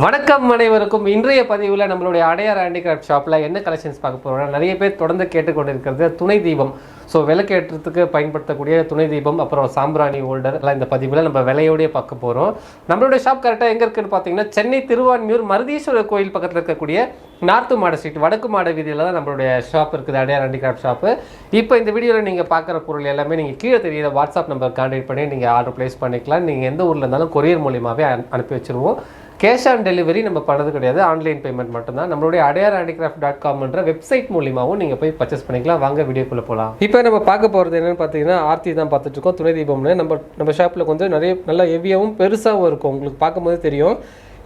வணக்கம் அனைவருக்கும். இன்றைய பதிவில் நம்மளுடைய அடையார் ஹேண்டிகிராஃப்ட் ஷாப்பில் என்ன கலெக்ஷன்ஸ் பார்க்க போகிறோம்னா, நிறைய பேர் தொடர்ந்து கேட்டுக்கொண்டிருக்கிறது துணை தீபம். ஸோ விளக்கேற்றத்துக்கு பயன்படுத்தக்கூடிய துணை தீபம், அப்புறம் சாம்பிராணி ஹோல்டர் எல்லாம் இந்த பதிவில் நம்ம விலையோடய பார்க்க போகிறோம். நம்மளுடைய ஷாப் கரெக்டாக எங்கே இருக்குன்னு பார்த்தீங்கன்னா, சென்னை திருவான்மியூர் மருதீஸ்வரர் கோயில் பக்கத்தில் இருக்கக்கூடிய நார்த்து மாட ஸ்ட்ரீட் வடக்கு மாட வீதியில் தான் நம்மளுடைய ஷாப் இருக்குது, அடையார் ஹேண்டிகிராஃப்ட் ஷாப்பு. இப்போ இந்த வீடியோவில் நீங்கள் பார்க்குற பொருள் எல்லாமே நீங்கள் கீழே தெரியிற வாட்ஸ்அப் நம்பர் கான்டாக்ட் பண்ணி நீங்கள் ஆர்டர் ப்ளேஸ் பண்ணிக்கலாம். நீங்கள் எந்த ஊரில் இருந்தாலும் கொரியர் மூலியமாகவே அனுப்பி வச்சுருவோம். கேஷ் ஆன் டெலிவரி நம்ம பண்ணது கிடையாது, ஆன்லைன் பேமெண்ட் மட்டும்தான். நம்மளுடைய அடையார் handicraft.com வெப்சைட் மூலியமாகவும் நீங்கள் போய் பர்ச்சேஸ் பண்ணிக்கலாம். வாங்க வீடியோக்குள்ளே போகலாம். இப்போ நம்ம பார்க்க போகிறது என்னென்னு பார்த்தீங்கன்னா, ஆர்த்தி தான் பார்த்துட்டு இருக்கோம். துணை தீபம்னு நம்ம ஷாப்பில் கொஞ்சம் நிறைய நல்லா ஹெவியாகவும் பெருசாகவும் இருக்கும். உங்களுக்கு பார்க்கும்போது தெரியும்.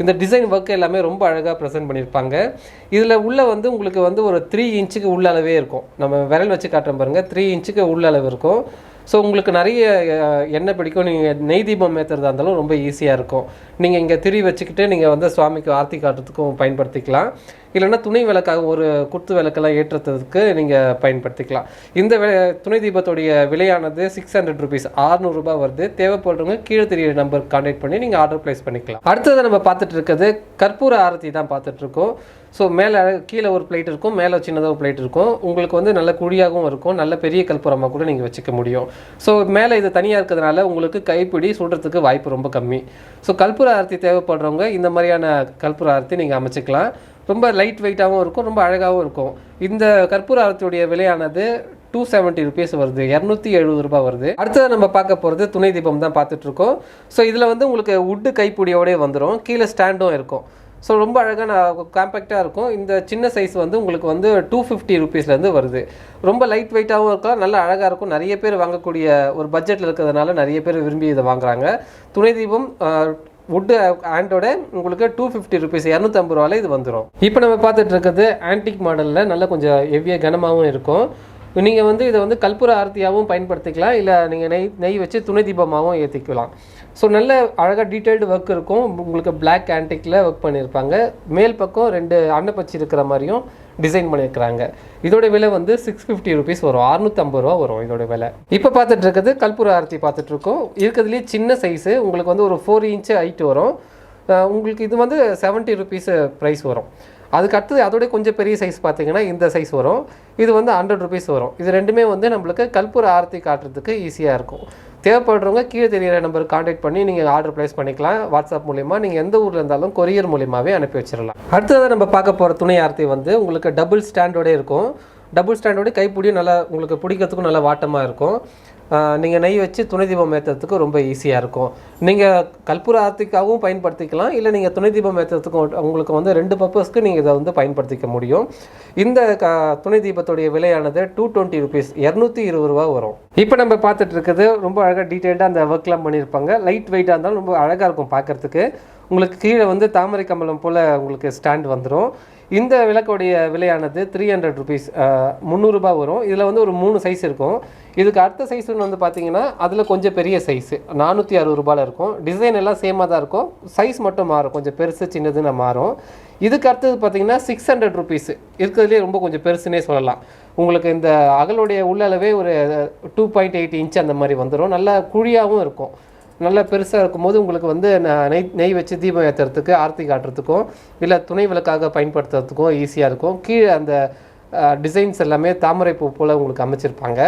இந்த டிசைன் ஒர்க் எல்லாமே ரொம்ப அழகாக ப்ரெசென்ட் பண்ணியிருப்பாங்க. இதில் உள்ள உங்களுக்கு ஒரு 3 இன்ச்சுக்கு உள்ள அளவே இருக்கும். நம்ம விரல் வச்சு காட்டுறோம் பாருங்கள், 3 இன்ச்சுக்கு உள்ள அளவு இருக்கும். ஸோ உங்களுக்கு நிறைய எண்ணெய் பிடிக்கும். நீங்கள் நெய் தீபம் ஏற்றுறதா இருந்தாலும் ரொம்ப ஈஸியாக இருக்கும். நீங்கள் இங்கே திரி வச்சுக்கிட்டு நீங்கள் சுவாமிக்கு ஆர்த்தி காட்டுறதுக்கும் பயன்படுத்திக்கலாம். இல்லைன்னா துணை விளக்காக ஒரு குத்து விளக்கெல்லாம் ஏற்றுறதுக்கு நீங்கள் பயன்படுத்திக்கலாம். இந்த துணை தீபத்துடைய விலையானது 600 rupees, 600 ரூபாய் வருது. தேவைப்படுறவங்க கீழே தெரிய நம்பர் கான்டாக்ட் பண்ணி நீங்கள் ஆர்டர் ப்ளேஸ் பண்ணிக்கலாம். அடுத்தது நம்ம பார்த்துட்டு இருக்கிறது கற்பூர ஆரத்தி தான் பார்த்துட்ருக்கோம். ஸோ மேலே கீழே ஒரு பிளேட் இருக்கும், மேலே சின்னதாக ஒரு பிளேட் இருக்கும். உங்களுக்கு நல்ல குழியாகவும் இருக்கும், நல்ல பெரிய கற்பூரமாக கூட நீங்கள் வச்சுக்க முடியும். ஸோ மேலே இது தனியாக இருக்கிறதுனால உங்களுக்கு கைப்பிடி சுடுறதுக்கு வாய்ப்பு ரொம்ப கம்மி. ஸோ கற்பூர ஆரத்தி தேவைப்படுறவங்க இந்த மாதிரியான கற்பூர ஆரத்தி நீங்கள் அமைச்சிக்கலாம். ரொம்ப லைட் வெயிட்டாகவும் இருக்கும், ரொம்ப அழகாகவும் இருக்கும். இந்த கற்பூர ஆரத்தியுடைய விலையானது 270 rupees வருது, 270 ரூபாய் வருது. அடுத்தது நம்ம பார்க்க போகிறது துணை தீபம் தான் பார்த்துட்ருக்கோம். ஸோ இதில் உங்களுக்கு உட்டு கைப்பிடியோடே வந்துடும், கீழே ஸ்டாண்டும் இருக்கும். ஸோ ரொம்ப அழகான காம்பேக்டாக இருக்கும். இந்த சின்ன சைஸ் உங்களுக்கு 250 rupeesலேருந்து வருது. ரொம்ப லைட் வெயிட்டாகவும் இருக்கலாம், நல்லா அழகாக இருக்கும். நிறைய பேர் வாங்கக்கூடிய ஒரு பட்ஜெட்டில் இருக்கிறதுனால நிறைய பேர் விரும்பி இதை வாங்குறாங்க. துணை தீபம் வுட்டு ஹேண்டோட உங்களுக்கு 250 rupees, 250 ரூபாயில் இது வந்துடும். இப்போ நம்ம பார்த்துட்டு இருக்கிறது ஆன்டிக் மாடலில் நல்லா கொஞ்சம் ஹெவியாக கனமாகவும் இருக்கும். நீங்கள் இதை கற்பூர ஆரத்தியாகவும் பயன்படுத்திக்கலாம், இல்லை நீங்கள் நெய் வச்சு துணை தீபமாகவும் ஏற்றிக்கலாம். ஸோ நல்ல அழகாக டீட்டெயில்டு ஒர்க் இருக்கும். உங்களுக்கு பிளாக் ஆன்டிக்கில் ஒர்க் பண்ணியிருப்பாங்க. மேல் பக்கம் 2 அன்னப்பச்சி இருக்கிற மாதிரியும் டிசைன் பண்ணியிருக்கிறாங்க. இதோட விலை 650 rupees வரும், 650 ரூபா வரும் இதோட விலை. இப்போ பார்த்துட்டு இருக்கிறது கற்பூர ஆரத்தி பார்த்துட்ருக்கோம். இருக்கிறதுலேயே சின்ன சைஸு உங்களுக்கு ஒரு 4 inch ஹைட் வரும். உங்களுக்கு இது 70 rupees ப்ரைஸ் வரும். அதுக்கு அடுத்தது அதோட கொஞ்சம் பெரிய சைஸ் பார்த்தீங்கன்னா இந்த சைஸ் வரும். இது 100 rupees வரும். இது ரெண்டுமே நம்மளுக்கு கற்பூர ஆரத்தி காட்டுறதுக்கு ஈஸியாக இருக்கும். தேவைப்படுறவங்க கீழே தெரியிற நம்பருக்கு கான்டாக்ட் பண்ணி நீங்கள் ஆர்டர் ப்ளேஸ் பண்ணிக்கலாம். வாட்ஸ்அப் மூலிமா நீங்கள் எந்த ஊரில் இருந்தாலும் கொரியர் மூலியமாகவே அனுப்பி வச்சிடலாம். அடுத்ததாக நம்ம பார்க்க போகிற துணை ஆரத்தி உங்களுக்கு டபுள் ஸ்டாண்டோடே இருக்கும். டபுள் ஸ்டாண்டோட கைப்பிடியும் நல்லா உங்களுக்கு பிடிக்கிறதுக்கும் நல்லா வாட்டமாக இருக்கும். நீங்கள் நெய் வச்சு துணை தீபம் ஏற்றுறதுக்கு ரொம்ப ஈஸியாக இருக்கும். நீங்கள் கற்பூர ஆரத்திக்காகவும் பயன்படுத்திக்கலாம், இல்லை நீங்கள் துணை தீபம் ஏற்றுறதுக்கும் உங்களுக்கு 2 பர்பஸ்க்கு நீங்கள் இதை பயன்படுத்திக்க முடியும். இந்த துணை தீபத்துடைய விலையானது 220 rupees, 220 ரூபா வரும். இப்போ நம்ம பார்த்துட்டு இருக்கிறது ரொம்ப அழகாக டீட்டெயில்டாக அந்த ஒர்க்லாம் பண்ணியிருப்பாங்க. லைட் வெயிட்டாக இருந்தாலும் ரொம்ப அழகாக இருக்கும் பார்க்குறதுக்கு. உங்களுக்கு கீழே தாமரை கமலம் போல் உங்களுக்கு ஸ்டாண்ட் வந்துடும். இந்த விளக்குடைய விலையானது 300 rupees, 300 ரூபாய் வரும். இதில் ஒரு 3 சைஸ் இருக்கும். இதுக்கு அடுத்த சைஸ்னு பார்த்தீங்கன்னா அதில் கொஞ்சம் பெரிய சைஸு 460 ரூபாயில் இருக்கும். டிசைன் எல்லாம் சேமாக தான் இருக்கும், சைஸ் மட்டும் மாறும், கொஞ்சம் பெருசு சின்னதுன்னு மாறும். இதுக்கு அடுத்தது பார்த்தீங்கன்னா 600 rupees, இருக்கிறதுலே ரொம்ப கொஞ்சம் பெருசுன்னே சொல்லலாம். உங்களுக்கு இந்த அகலுடைய உள்ளளவே ஒரு 2.8 inch அந்த மாதிரி வந்துடும். நல்லா குழியாகவும் இருக்கும். நல்லா பெருசாக இருக்கும்போது உங்களுக்கு நெய் வச்சு தீபம் ஏற்றுறதுக்கு, ஆரத்தி காட்டுறதுக்கும், இல்லை துணை விளக்காக பயன்படுத்துறதுக்கும் ஈஸியாக இருக்கும். கீழே அந்த டிசைன்ஸ் எல்லாமே தாமரை பூ போல் உங்களுக்கு அமைச்சிருப்பாங்க.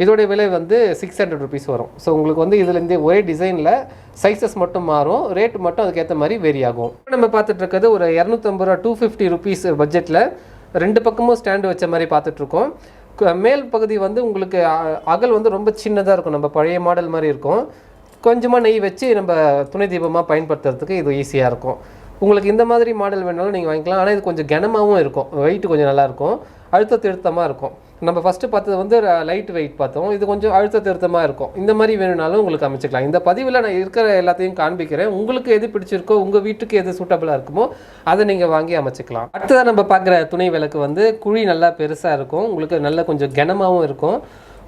இதோடைய விலை 600 rupees வரும். ஸோ உங்களுக்கு இதுலேருந்தே ஒரே டிசைனில் சைஸஸ் மட்டும் மாறும், ரேட் மட்டும் அதுக்கேற்ற மாதிரி வேரி ஆகும். நம்ம பார்த்துட்டு இருக்கிறது ஒரு 250 ரூபா, 250 rupees பட்ஜெட்டில் 2 பக்கமும் ஸ்டாண்டு வச்ச மாதிரி பார்த்துட்ருக்கோம். மேல் பகுதி உங்களுக்கு அகல் ரொம்ப சின்னதாக இருக்கும், நம்ம பழைய மாடல் மாதிரி இருக்கும். கொஞ்சமாக நெய் வச்சு நம்ம துணை தீபமாக பயன்படுத்துறதுக்கு இது ஈஸியாக இருக்கும். உங்களுக்கு இந்த மாதிரி மாடல் வேணாலும் நீங்கள் வாங்கிக்கலாம். ஆனால் இது கொஞ்சம் கனமாகவும் இருக்கும், வெயிட் கொஞ்சம் நல்லாயிருக்கும், அழுத்த திருத்தமாக இருக்கும். நம்ம ஃபஸ்ட்டு பார்த்தது லைட் வெயிட் பார்த்தோம், இது கொஞ்சம் அழுத்த திருத்தமாக இருக்கும். இந்த மாதிரி வேணும்னாலும் உங்களுக்கு அமைச்சிக்கலாம். இந்த பதிவில் நான் இருக்கிற எல்லாத்தையும் காண்பிக்கிறேன். உங்களுக்கு எது பிடிச்சிருக்கோ, உங்கள் வீட்டுக்கு எது சூட்டபிளாக இருக்குமோ அதை நீங்கள் வாங்கி அமைச்சிக்கலாம். அடுத்ததாக நம்ம பார்க்குற துணை விளக்கு குழி நல்லா பெருசாக இருக்கும், உங்களுக்கு நல்லா கொஞ்சம் கனமாகவும் இருக்கும்.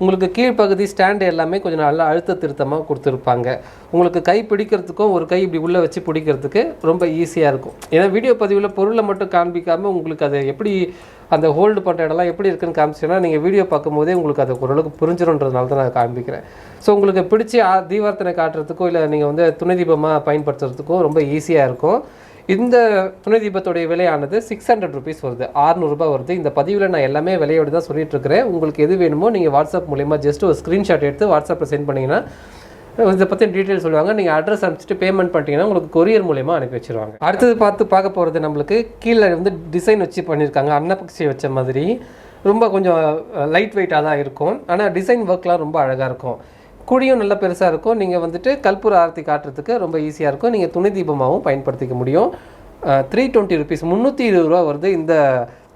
உங்களுக்கு கீழ்ப்பகுதி ஸ்டாண்டு எல்லாமே கொஞ்சம் நல்லா அழுத்த திருத்தமாக கொடுத்துருப்பாங்க. உங்களுக்கு கை பிடிக்கிறதுக்கும் ஒரு கை இப்படி உள்ளே வச்சு பிடிக்கிறதுக்கு ரொம்ப ஈஸியாக இருக்கும். ஏன்னா வீடியோ பதிவில் பொருளை மட்டும் காண்பிக்காமல் உங்களுக்கு அதை எப்படி அந்த ஹோல்டு பண்ணுற இடம்லாம் எப்படி இருக்குன்னு காமிச்சேன்னா நீங்கள் வீடியோ பார்க்கும்போதே உங்களுக்கு அது ஓரளவுக்கு புரிஞ்சிடும்ன்றதுனால தான் நான் காண்பிக்கிறேன். ஸோ உங்களுக்கு பிடிச்சி தீபார்த்தனை காட்டுறதுக்கோ இல்லை நீங்கள் துணை தீபமாக பயன்படுத்துறதுக்கோ ரொம்ப ஈஸியாக இருக்கும். இந்த துணை தீபத்தோடைய விலையானது 600 ருபீஸ் வருது, 600 ரூபாய் வருது. இந்த பதிவில் நான் எல்லாமே விலையோடு தான் சொல்லிட்டு இருக்கிறேன். உங்களுக்கு எது வேணுமோ நீங்கள் வாட்ஸ்அப் மூலிமா ஜஸ்ட் ஒரு ஸ்க்ரீன்ஷாட் எடுத்து வாட்ஸ்அப்பில் சென்ட் பண்ணிங்கன்னா இதை பற்றி டீட்டெயில் சொல்லுவாங்க. நீங்கள் அட்ரஸ் அனுப்பிச்சிட்டு பேமெண்ட் பண்ணிட்டீங்கன்னா உங்களுக்கு கொரியர் மூலிமா அனுப்பி வச்சுருவாங்க. அடுத்தது பார்க்க போகிறது நம்மளுக்கு கீழே வந்து டிசைன் வச்சு பண்ணியிருக்காங்க, அன்னப்பக்ஷி வச்ச மாதிரி. ரொம்ப கொஞ்சம் லைட் வெயிட்டாக தான் இருக்கும், ஆனால் டிசைன் ஒர்க்லாம் ரொம்ப அழகாக இருக்கும். குழியும் நல்லா பெருசாக இருக்கும். நீங்கள் வந்துட்டு கற்பூர ஆரத்தி காட்டுறதுக்கு ரொம்ப ஈஸியாக இருக்கும். நீங்கள் துணை தீபமாகவும் பயன்படுத்திக்க முடியும். 320 ருபீஸ், 320 ரூபா வருது இந்த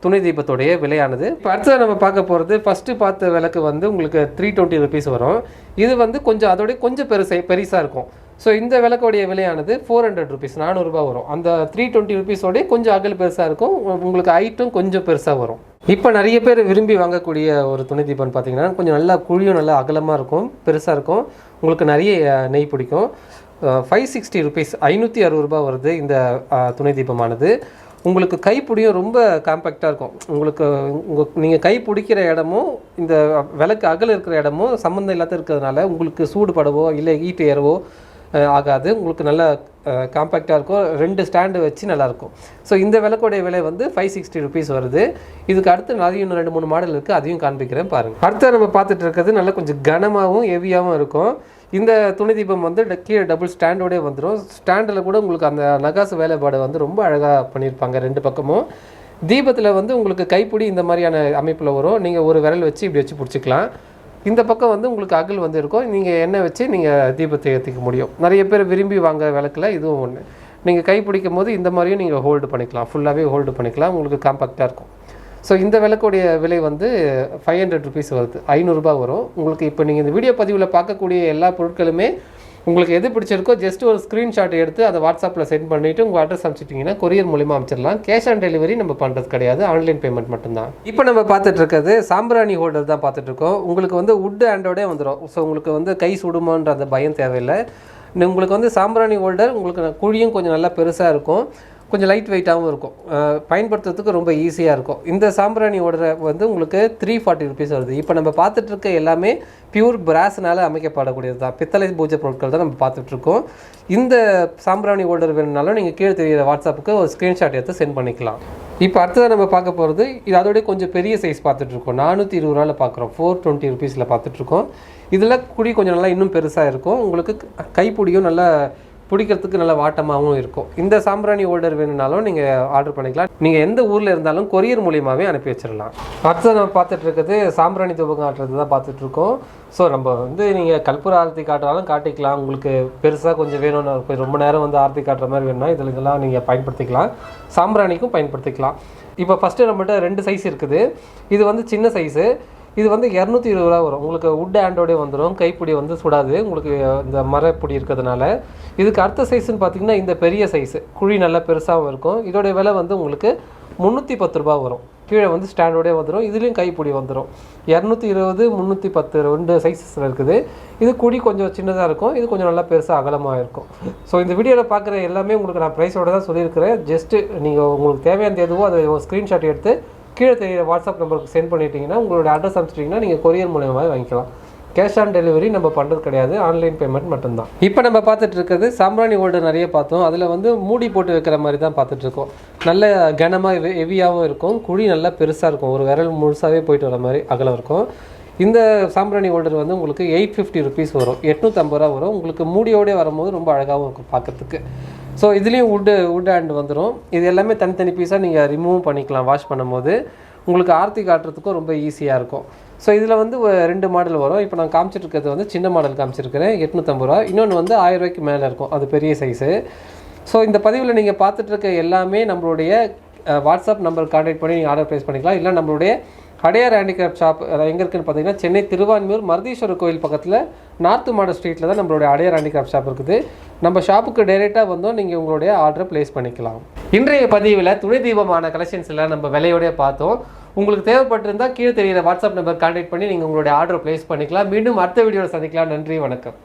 துணை தீபத்தோடைய விலையானது. இப்போ அடுத்தது நம்ம பார்க்க போகிறது ஃபஸ்ட்டு பார்த்த விளக்கு வந்து உங்களுக்கு 320 ருபீஸ் வரும். இது வந்து கொஞ்சம் அதோடைய கொஞ்சம் பெருசாக இருக்கும். ஸோ இந்த விளக்கோடைய விலையானது 400 ருபீஸ், 400 ரூபா வரும். அந்த 320 ருபீஸோடைய கொஞ்சம் அகல் பெருசாக இருக்கும், உங்களுக்கு ஹைட்டும் கொஞ்சம் பெருசாக வரும். இப்போ நிறைய பேர் விரும்பி வாங்கக்கூடிய ஒரு துணை தீபம்னு பார்த்தீங்கன்னா கொஞ்சம் நல்லா குழியும் நல்லா அகலமாக இருக்கும், பெருசாக இருக்கும், உங்களுக்கு நிறைய நெய் பிடிக்கும். 560 ருபீஸ், 560 ரூபா வருது இந்த துணை தீபமானது. உங்களுக்கு கைப்பிடியும் ரொம்ப காம்பேக்டாக இருக்கும். உங்களுக்கு நீங்கள் கை பிடிக்கிற இடமும் இந்த விளக்கு அகல் இருக்கிற இடமும் சம்மந்தம் இல்லாத இருக்கிறதுனால உங்களுக்கு சூடுபடவோ இல்லை ஹீட் ஏறவோ ஆகாது. உங்களுக்கு நல்ல காம்பேக்டாக இருக்கும், 2 ஸ்டாண்டு வச்சு நல்லாயிருக்கும். ஸோ இந்த விளக்கோடைய விலை வந்து 560 ருபீஸ் வருது. இதுக்கு அடுத்து நிறைய இன்னும் 2-3 மாடல் இருக்குது, அதையும் காண்பிக்கிறேன் பாருங்கள். அடுத்து நம்ம பார்த்துட்டு இருக்கிறது நல்லா கொஞ்சம் கனமாகவும் ஹெவியாகவும் இருக்கும். இந்த துணை தீபம் வந்து கீழே டபுள் ஸ்டாண்டோடே வந்துடும். ஸ்டாண்டில் கூட உங்களுக்கு அந்த நகாசு வேலைப்பாடு வந்து ரொம்ப அழகாக பண்ணியிருப்பாங்க 2 பக்கமும். தீபத்தில் வந்து உங்களுக்கு கைப்பிடி இந்த மாதிரியான அமைப்பில் வரும். நீங்கள் ஒரு விரல் வச்சு இப்படி வச்சு பிடிச்சிக்கலாம். இந்த பக்கம் வந்து உங்களுக்கு அகல் வந்து இருக்கும், நீங்கள் எண்ணெய் வச்சு நீங்கள் தீபத்தை ஏற்றிக்க முடியும். நிறைய பேர் விரும்பி வாங்க விளக்கில் இதுவும் ஒன்று. நீங்கள் கை பிடிக்கும் போது இந்த மாதிரியும் நீங்கள் ஹோல்டு பண்ணிக்கலாம், ஃபுல்லாகவே ஹோல்டு பண்ணிக்கலாம், உங்களுக்கு காம்பேக்டாக இருக்கும். ஸோ இந்த விளக்குடைய விலை வந்து 500 ருபீஸ் வருது, 500 ரூபா வரும். உங்களுக்கு இப்போ நீங்கள் இந்த வீடியோ பதிவில் பார்க்கக்கூடிய எல்லா பொருட்களுமே உங்களுக்கு எது பிடிச்சிருக்கோ ஜஸ்ட் ஒரு ஸ்க்ரீன்ஷாட் எடுத்து அதை வாட்ஸ்அப்பில் சென்ட் பண்ணிவிட்டு உங்கள் அட்ரஸ் அனுப்பிச்சிட்டிங்கன்னா கொரியர் மூலிமா அனுப்பிச்சிடலாம். கேஷ் ஆன் டெலிவரி நம்ம பண்ணுறது கிடையாது, ஆன்லைன் பேமெண்ட் மட்டும்தான். இப்போ நம்ம பார்த்துட்டு இருக்கிறது சாம்பிராணி ஹோல்டர் தான் பார்த்துட்ருக்கோம். உங்களுக்கு வந்து வுட் ஹேண்டோடே வந்துடும். ஸோ உங்களுக்கு வந்து கை சுடுமான்ற அந்த பயம் தேவையில்லை. உங்களுக்கு வந்து சாம்பிராணி ஹோல்டர் உங்களுக்கு குழியும் கொஞ்சம் நல்லா பெருசாக இருக்கும், கொஞ்சம் லைட் வெயிட்டாகவும் இருக்கும், பயன்படுத்துறதுக்கு ரொம்ப ஈஸியாக இருக்கும். இந்த சாம்பிராணி ஹோல்டர் வந்து உங்களுக்கு 340 ருபீஸ் வருது. இப்போ நம்ம பார்த்துட்டு இருக்க எல்லாமே பியூர் பிராஸ்னால் அமைக்கப்படக்கூடியது தான், பித்தளை பூஜை பொருட்கள் தான் நம்ம பார்த்துட்ருக்கோம். இந்த சாம்பிராணி ஹோல்டர் வேணுனாலும் நீங்கள் கீழே தெரிகிற வாட்ஸ்அப்புக்கு ஒரு ஸ்க்ரீன்ஷாட் எடுத்து சென்ட் பண்ணிக்கலாம். இப்போ அடுத்ததாக நம்ம பார்க்க போகிறது இது அதோடய கொஞ்சம் பெரிய சைஸ் பார்த்துட்ருக்கோம். 420 ரூபாவில் பார்க்குறோம், 420 ருபீஸில் பார்த்துட்ருக்கோம். இதில் குடி கொஞ்சம் நல்லா இன்னும் பெருசாக இருக்கும், உங்களுக்கு கைப்பிடியும் நல்லா பிடிக்கிறதுக்கு நல்ல வாட்டமாகவும் இருக்கும். இந்த சாம்பிராணி ஹோல்டர் வேணும்னாலும் நீங்கள் ஆர்டர் பண்ணிக்கலாம். நீங்கள் எந்த ஊரில் இருந்தாலும் கொரியர் மூலியமாகவே அனுப்பி வச்சிடலாம். அடுத்தது நம்ம பார்த்துட்டு இருக்கிறது சாம்பிராணி தூபம் காட்டுறது தான் பார்த்துட்ருக்கோம். ஸோ நம்ம வந்து நீங்கள் கற்பூர ஆரத்தி காட்டுறாலும் காட்டிக்கலாம். உங்களுக்கு பெருசாக கொஞ்சம் வேணும்னு இப்போ ரொம்ப நேரம் வந்து ஆரத்தி காட்டுற மாதிரி வேணும்னா இதெல்லாம் நீங்கள் பயன்படுத்திக்கலாம், சாம்பிராணிக்கும் பயன்படுத்திக்கலாம். இப்போ ஃபஸ்ட்டு நம்மகிட்ட 2 சைஸ் இருக்குது. இது வந்து சின்ன சைஸு, இது வந்து 220 ரூபா வரும். உங்களுக்கு வுட் ஹேண்டோடே வந்துடும், கைப்பிடி வந்து சுடாது, உங்களுக்கு இந்த மரப்பிடி இருக்கிறதுனால. இதுக்கு அடுத்த சைஸ்ன்னு பார்த்தீங்கன்னா இந்த பெரிய சைஸு, குழி நல்லா பெருசாகவும் இருக்கும். இதோடைய விலை வந்து உங்களுக்கு 310 ரூபா வரும். கீழே வந்து ஸ்டாண்டோடே வந்துடும், இதுலேயும் கைப்பிடி வந்துடும். 220, 310 2 சைஸஸில் இருக்குது. இது குழி கொஞ்சம் சின்னதாக இருக்கும், இது கொஞ்சம் நல்லா பெருசாக அகலமாக இருக்கும். ஸோ இந்த வீடியோவில் பார்க்குற எல்லாமே உங்களுக்கு நான் ப்ரைஸோடு தான் சொல்லியிருக்கிறேன். ஜஸ்ட்டு நீங்கள் உங்களுக்கு தேவையான எதுவோ அதை ஸ்க்ரீன்ஷாட் எடுத்து கீழே தெரியுற வாட்ஸ்அப் நம்பருக்கு சென்ட் பண்ணிட்டீங்கன்னா உங்களோட அட்ரஸ் அனுப்பிச்சிட்டிங்கன்னா நீங்கள் கொரியர் மூலமாக வாங்கிக்கலாம். கேஷ் ஆன் டெலிவரி நம்ம பண்ணுறது கிடையாது, ஆன்லைன் பேமெண்ட் மட்டும்தான். இப்போ நம்ம பார்த்துட்டு இருக்கிறது சாம்பிராணி ஹோல்டர் நிறைய பார்த்தோம். அதில் வந்து மூடி போட்டு வைக்கிற மாதிரி தான் பார்த்துட்ருக்கோம். நல்ல கனமாக ஹெவியாகவும் இருக்கும், குழி நல்லா பெருசாக இருக்கும், ஒரு விரல் முழுசாகவே போயிட்டு வர மாதிரி அகலம் இருக்கும். இந்த சாம்பிராணி ஹோல்டர் வந்து உங்களுக்கு 850 ருபீஸ் வரும், 850 ரூபா வரும். உங்களுக்கு மூடியோடே வரும்போது ரொம்ப அழகாகவும் இருக்கும் பார்க்குறதுக்கு. ஸோ இதுலேயும் வுட் ஹேண்ட் வந்துடும். இது எல்லாமே தனித்தனி பீஸாக நீங்கள் ரிமூவ் பண்ணிக்கலாம் வாஷ் பண்ணும்போது. உங்களுக்கு ஆர்த்தி காட்டுறதுக்கும் ரொம்ப ஈஸியாக இருக்கும். ஸோ இதில் வந்து 2 மாடல் வரும். இப்போ நான் காமிச்சிட்ருக்கிறது வந்து சின்ன மாடல் காமிச்சிருக்கிறேன், 850 ரூபா. இன்னொன்று வந்து 1000 ரூபாய்க்கு மேலே இருக்கும், அது பெரிய சைஸு. ஸோ இந்த பதிவில் நீங்கள் பார்த்துட்ருக்க எல்லாமே நம்மளுடைய வாட்ஸ்அப் நம்பர் கான்டாக்ட் பண்ணி நீங்கள் ஆர்டர் ப்ளேஸ் பண்ணிக்கலாம். இல்லை நம்மளுடைய அடையார் ஹேண்டிகிராஃப்ட் ஷாப் எங்கே இருக்குன்னு பார்த்தீங்கன்னா சென்னை திருவான்மியூர் மருதீஸ்வரர் கோயில் பக்கத்தில் நார்த் மாடல் ஸ்ட்ரீட்டில் தான் நம்மளுடைய அடையார் ஹேண்டிகிராஃப்ட் ஷாப் இருக்குது. நம்ம ஷாப்புக்கு டைரெக்டாக வந்தோம் நீங்கள் உங்களுடைய ஆர்டரை ப்ளேஸ் பண்ணிக்கலாம். இன்றைய பதிவில் துணை தீபமான கலெக்ஷன்ஸ் எல்லாம் நம்ம விலையோடய பார்த்தோம். உங்களுக்கு தேவைப்பட்டிருந்தால் கீழே தெரிகிற வாட்ஸ்அப் நம்பர் கான்டாக்ட் பண்ணி நீங்கள் உங்களுடைய ஆர்டரை ப்ளேஸ் பண்ணிக்கலாம். மீண்டும் அடுத்த வீடியோவில் சந்திக்கலாம். நன்றி, வணக்கம்.